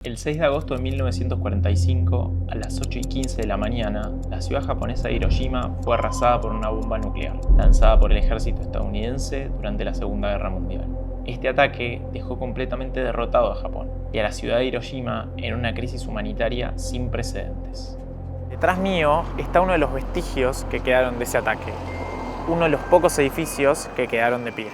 El 6 de agosto de 1945, a las 8:15 de la mañana, la ciudad japonesa de Hiroshima fue arrasada por una bomba nuclear, lanzada por el ejército estadounidense durante la Segunda Guerra Mundial. Este ataque dejó completamente derrotado a Japón y a la ciudad de Hiroshima en una crisis humanitaria sin precedentes. Detrás mío está uno de los vestigios que quedaron de ese ataque, uno de los pocos edificios que quedaron de pie.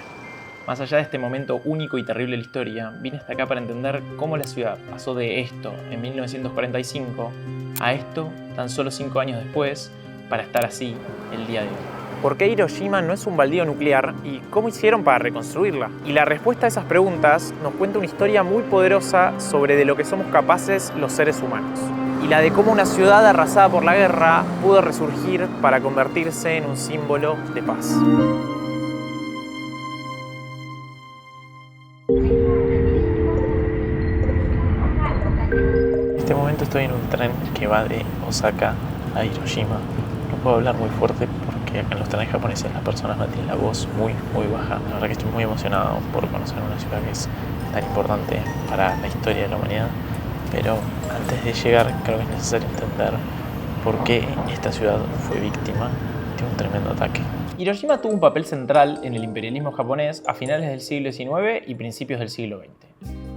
Más allá de este momento único y terrible de la historia, vine hasta acá para entender cómo la ciudad pasó de esto en 1945 a esto tan solo 5 años después para estar así el día de hoy. ¿Por qué Hiroshima no es un baldío nuclear y cómo hicieron para reconstruirla? Y la respuesta a esas preguntas nos cuenta una historia muy poderosa sobre de lo que somos capaces los seres humanos. Y la de cómo una ciudad arrasada por la guerra pudo resurgir para convertirse en un símbolo de paz. En este momento estoy en un tren que va de Osaka a Hiroshima. No puedo hablar muy fuerte porque acá en los trenes japoneses las personas mantienen la voz muy baja. La verdad que estoy muy emocionado por conocer una ciudad que es tan importante para la historia de la humanidad. Pero antes de llegar creo que es necesario entender por qué esta ciudad fue víctima de un tremendo ataque. Hiroshima tuvo un papel central en el imperialismo japonés a finales del siglo XIX y principios del siglo XX.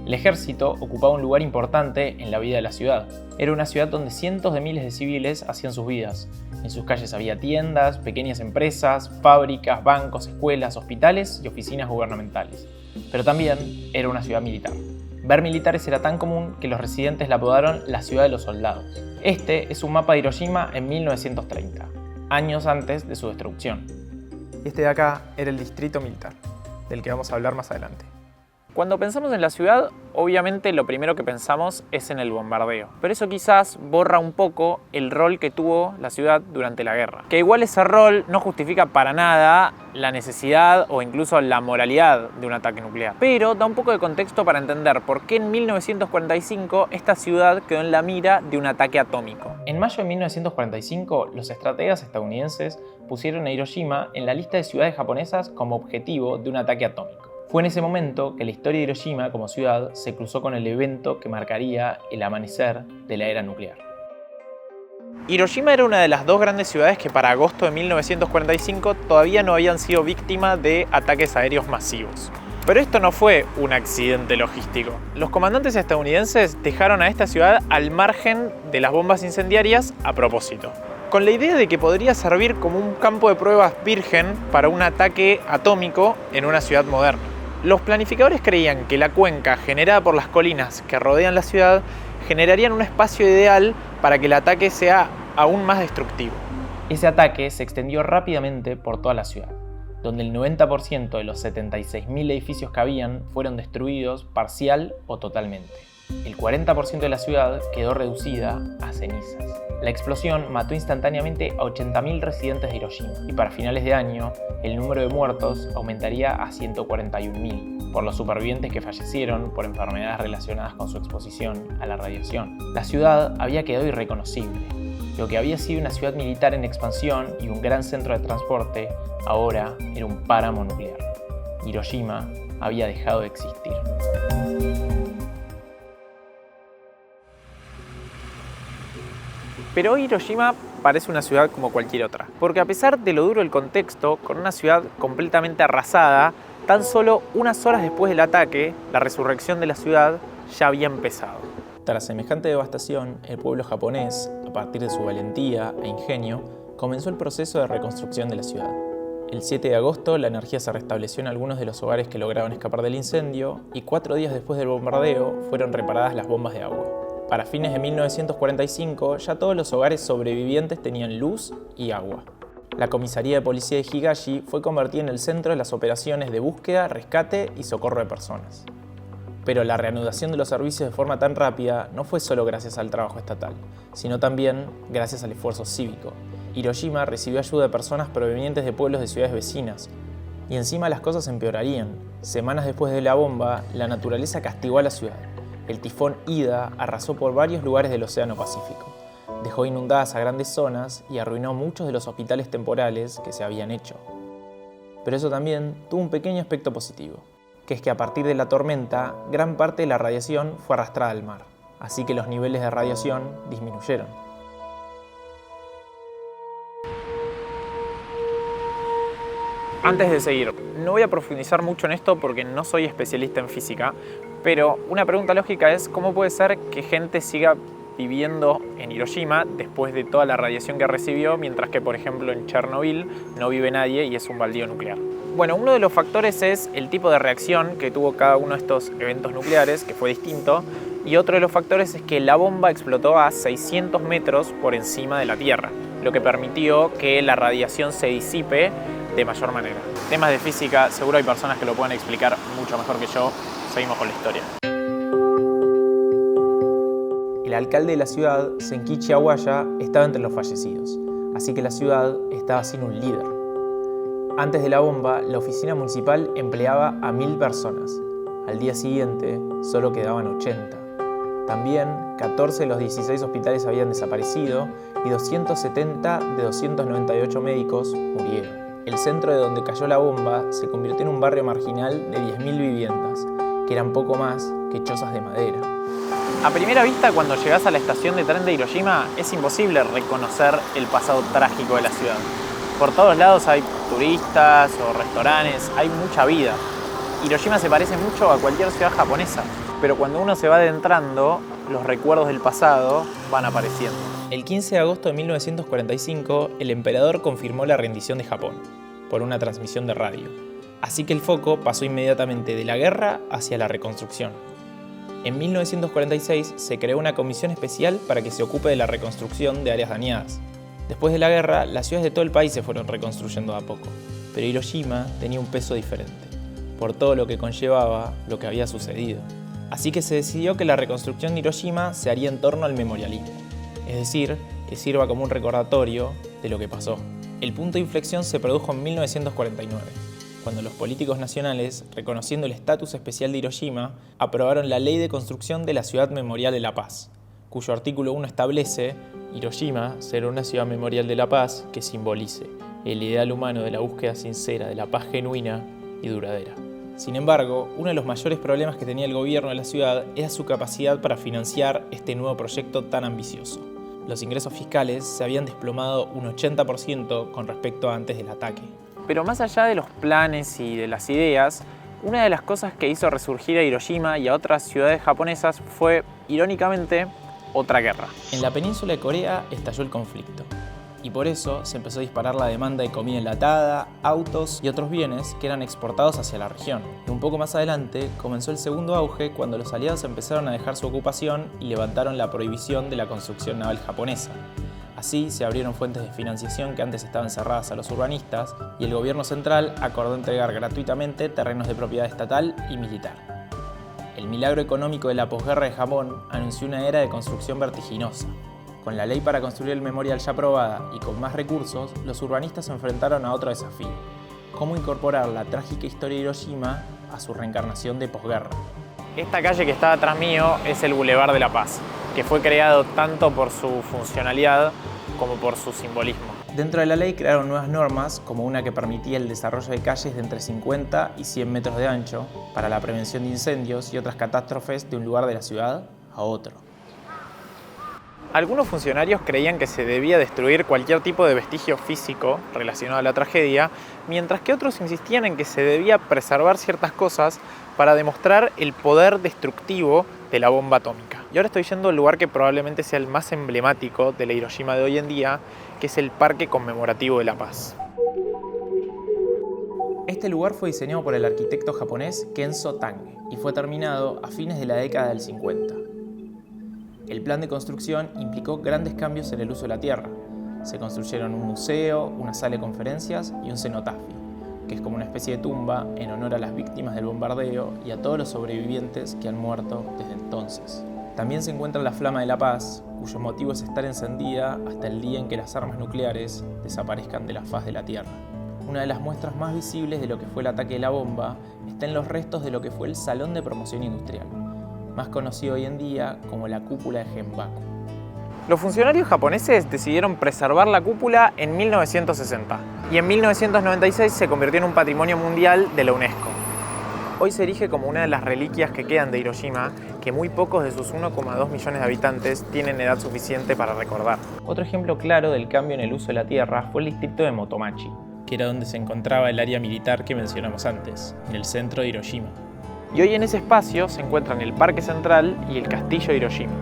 El ejército ocupaba un lugar importante en la vida de la ciudad. Era una ciudad donde cientos de miles de civiles hacían sus vidas. En sus calles había tiendas, pequeñas empresas, fábricas, bancos, escuelas, hospitales y oficinas gubernamentales. Pero también era una ciudad militar. Ver militares era tan común que los residentes la apodaron la ciudad de los soldados. Este es un mapa de Hiroshima en 1930, años antes de su destrucción. Este de acá era el distrito militar, del que vamos a hablar más adelante. Cuando pensamos en la ciudad, obviamente lo primero que pensamos es en el bombardeo, pero eso quizás borra un poco el rol que tuvo la ciudad durante la guerra. Que igual ese rol no justifica para nada la necesidad o incluso la moralidad de un ataque nuclear, pero da un poco de contexto para entender por qué en 1945 esta ciudad quedó en la mira de un ataque atómico. En mayo de 1945, los estrategas estadounidenses pusieron a Hiroshima en la lista de ciudades japonesas como objetivo de un ataque atómico. Fue en ese momento que la historia de Hiroshima como ciudad se cruzó con el evento que marcaría el amanecer de la era nuclear. Hiroshima era una de las dos grandes ciudades que para agosto de 1945 todavía no habían sido víctimas de ataques aéreos masivos. Pero esto no fue un accidente logístico. Los comandantes estadounidenses dejaron a esta ciudad al margen de las bombas incendiarias a propósito, con la idea de que podría servir como un campo de pruebas virgen para un ataque atómico en una ciudad moderna. Los planificadores creían que la cuenca generada por las colinas que rodean la ciudad generarían un espacio ideal para que el ataque sea aún más destructivo. Ese ataque se extendió rápidamente por toda la ciudad, donde el 90% de los 76.000 edificios que habían fueron destruidos parcial o totalmente. El 40% de la ciudad quedó reducida a cenizas. La explosión mató instantáneamente a 80.000 residentes de Hiroshima y para finales de año el número de muertos aumentaría a 141.000 por los supervivientes que fallecieron por enfermedades relacionadas con su exposición a la radiación. La ciudad había quedado irreconocible. Lo que había sido una ciudad militar en expansión y un gran centro de transporte ahora era un páramo nuclear. Hiroshima había dejado de existir. Pero hoy Hiroshima parece una ciudad como cualquier otra, porque a pesar de lo duro del contexto, con una ciudad completamente arrasada, tan solo unas horas después del ataque, la resurrección de la ciudad ya había empezado. Tras semejante devastación, el pueblo japonés, a partir de su valentía e ingenio, comenzó el proceso de reconstrucción de la ciudad. El 7 de agosto, la energía se restableció en algunos de los hogares que lograron escapar del incendio y 4 días después del bombardeo fueron reparadas las bombas de agua. Para fines de 1945, ya todos los hogares sobrevivientes tenían luz y agua. La comisaría de policía de Higashi fue convertida en el centro de las operaciones de búsqueda, rescate y socorro de personas. Pero la reanudación de los servicios de forma tan rápida no fue solo gracias al trabajo estatal, sino también gracias al esfuerzo cívico. Hiroshima recibió ayuda de personas provenientes de pueblos de ciudades vecinas, y encima las cosas empeorarían. Semanas después de la bomba, la naturaleza castigó a la ciudad. El tifón Ida arrasó por varios lugares del Océano Pacífico, dejó inundadas a grandes zonas y arruinó muchos de los hospitales temporales que se habían hecho. Pero eso también tuvo un pequeño aspecto positivo, que es que a partir de la tormenta, gran parte de la radiación fue arrastrada al mar. así que los niveles de radiación disminuyeron. Antes de seguir, no voy a profundizar mucho en esto porque no soy especialista en física, pero una pregunta lógica es ¿cómo puede ser que gente siga viviendo en Hiroshima después de toda la radiación que recibió, mientras que, por ejemplo, en Chernobyl no vive nadie y es un baldío nuclear? Bueno, uno de los factores es el tipo de reacción que tuvo cada uno de estos eventos nucleares, que fue distinto, y otro de los factores es que la bomba explotó a 600 metros por encima de la Tierra, lo que permitió que la radiación se disipe de mayor manera. Temas de física, seguro hay personas que lo pueden explicar mucho mejor que yo. Seguimos con la historia. El alcalde de la ciudad, Senkichi Awaya, estaba entre los fallecidos, así que la ciudad estaba sin un líder. Antes de la bomba, la oficina municipal empleaba a 1000 personas. Al día siguiente, solo quedaban 80. También, 14 de los 16 hospitales habían desaparecido y 270 de 298 médicos murieron. El centro de donde cayó la bomba se convirtió en un barrio marginal de 10.000 viviendas, que eran poco más que chozas de madera. A primera vista, cuando llegas a la estación de tren de Hiroshima, es imposible reconocer el pasado trágico de la ciudad. Por todos lados hay turistas o restaurantes, hay mucha vida. Hiroshima se parece mucho a cualquier ciudad japonesa, pero cuando uno se va adentrando, los recuerdos del pasado van apareciendo. El 15 de agosto de 1945, el emperador confirmó la rendición de Japón por una transmisión de radio. Así que el foco pasó inmediatamente de la guerra hacia la reconstrucción. En 1946 se creó una comisión especial para que se ocupe de la reconstrucción de áreas dañadas. Después de la guerra, las ciudades de todo el país se fueron reconstruyendo de a poco, pero Hiroshima tenía un peso diferente, por todo lo que conllevaba lo que había sucedido. Así que se decidió que la reconstrucción de Hiroshima se haría en torno al memorialismo, es decir, que sirva como un recordatorio de lo que pasó. El punto de inflexión se produjo en 1949, cuando los políticos nacionales, reconociendo el estatus especial de Hiroshima, aprobaron la Ley de Construcción de la Ciudad Memorial de la Paz, cuyo artículo 1 establece: Hiroshima será una ciudad memorial de la paz que simbolice el ideal humano de la búsqueda sincera de la paz genuina y duradera. Sin embargo, uno de los mayores problemas que tenía el gobierno de la ciudad era su capacidad para financiar este nuevo proyecto tan ambicioso. Los ingresos fiscales se habían desplomado un 80% con respecto a antes del ataque. Pero más allá de los planes y de las ideas, una de las cosas que hizo resurgir a Hiroshima y a otras ciudades japonesas fue, irónicamente, otra guerra. En la península de Corea estalló el conflicto, y por eso se empezó a disparar la demanda de comida enlatada, autos y otros bienes que eran exportados hacia la región. Y un poco más adelante comenzó el segundo auge cuando los aliados empezaron a dejar su ocupación y levantaron la prohibición de la construcción naval japonesa. Así se abrieron fuentes de financiación que antes estaban cerradas a los urbanistas y el gobierno central acordó entregar gratuitamente terrenos de propiedad estatal y militar. El milagro económico de la posguerra de Japón anunció una era de construcción vertiginosa. Con la ley para construir el memorial ya aprobada y con más recursos, los urbanistas se enfrentaron a otro desafío: cómo incorporar la trágica historia de Hiroshima a su reencarnación de posguerra. Esta calle que está atrás mío es el Boulevard de la Paz, que fue creado tanto por su funcionalidad como por su simbolismo. Dentro de la ley crearon nuevas normas, como una que permitía el desarrollo de calles de entre 50 y 100 metros de ancho para la prevención de incendios y otras catástrofes de un lugar de la ciudad a otro. Algunos funcionarios creían que se debía destruir cualquier tipo de vestigio físico relacionado a la tragedia, mientras que otros insistían en que se debía preservar ciertas cosas para demostrar el poder destructivo de la bomba atómica. Y ahora estoy yendo al lugar que probablemente sea el más emblemático de la Hiroshima de hoy en día, que es el Parque Conmemorativo de la Paz. Este lugar fue diseñado por el arquitecto japonés Kenzo Tange y fue terminado a fines de la década del 50. El plan de construcción implicó grandes cambios en el uso de la tierra. Se construyeron un museo, una sala de conferencias y un cenotafio, que es como una especie de tumba en honor a las víctimas del bombardeo y a todos los sobrevivientes que han muerto desde entonces. También se encuentra la Flama de la Paz, cuyo motivo es estar encendida hasta el día en que las armas nucleares desaparezcan de la faz de la Tierra. Una de las muestras más visibles de lo que fue el ataque de la bomba está en los restos de lo que fue el Salón de Promoción Industrial, más conocido hoy en día como la Cúpula de Genbaku. Los funcionarios japoneses decidieron preservar la cúpula en 1960 y en 1996 se convirtió en un patrimonio mundial de la UNESCO. hoy se erige como una de las reliquias que quedan de Hiroshima, que muy pocos de sus 1,2 millones de habitantes tienen edad suficiente para recordar. Otro ejemplo claro del cambio en el uso de la tierra fue el distrito de Motomachi, que era donde se encontraba el área militar que mencionamos antes, en el centro de Hiroshima. Y hoy en ese espacio se encuentran el Parque Central y el Castillo de Hiroshima,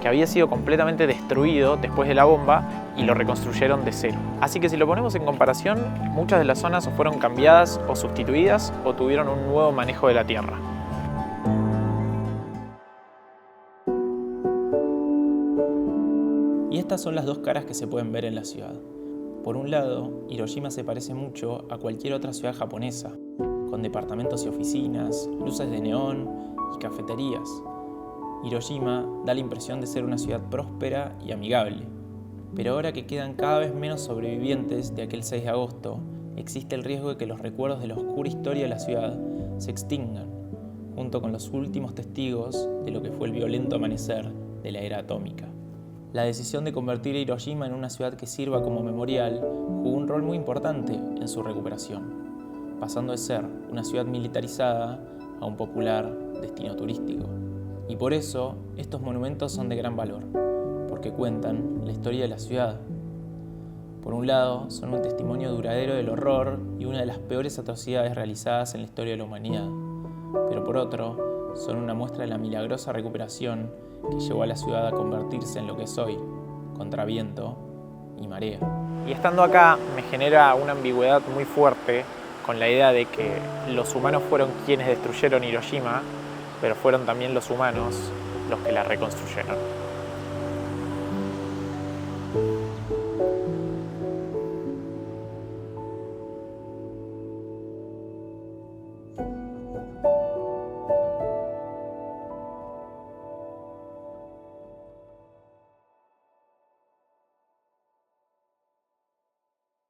que había sido completamente destruido después de la bomba y lo reconstruyeron de cero. Así que si lo ponemos en comparación, muchas de las zonas o fueron cambiadas o sustituidas o tuvieron un nuevo manejo de la tierra. Y estas son las dos caras que se pueden ver en la ciudad. Por un lado, Hiroshima se parece mucho a cualquier otra ciudad japonesa, con departamentos y oficinas, luces de neón y cafeterías. Hiroshima da la impresión de ser una ciudad próspera y amigable. Pero ahora que quedan cada vez menos sobrevivientes de aquel 6 de agosto, existe el riesgo de que los recuerdos de la oscura historia de la ciudad se extingan, junto con los últimos testigos de lo que fue el violento amanecer de la era atómica. La decisión de convertir a Hiroshima en una ciudad que sirva como memorial jugó un rol muy importante en su recuperación, pasando de ser una ciudad militarizada a un popular destino turístico. Y por eso, estos monumentos son de gran valor, porque cuentan la historia de la ciudad. Por un lado, son un testimonio duradero del horror y una de las peores atrocidades realizadas en la historia de la humanidad. Pero por otro, son una muestra de la milagrosa recuperación que llevó a la ciudad a convertirse en lo que es hoy, contra viento y marea. Y estando acá me genera una ambigüedad muy fuerte con la idea de que los humanos fueron quienes destruyeron Hiroshima, pero fueron también los humanos los que la reconstruyeron.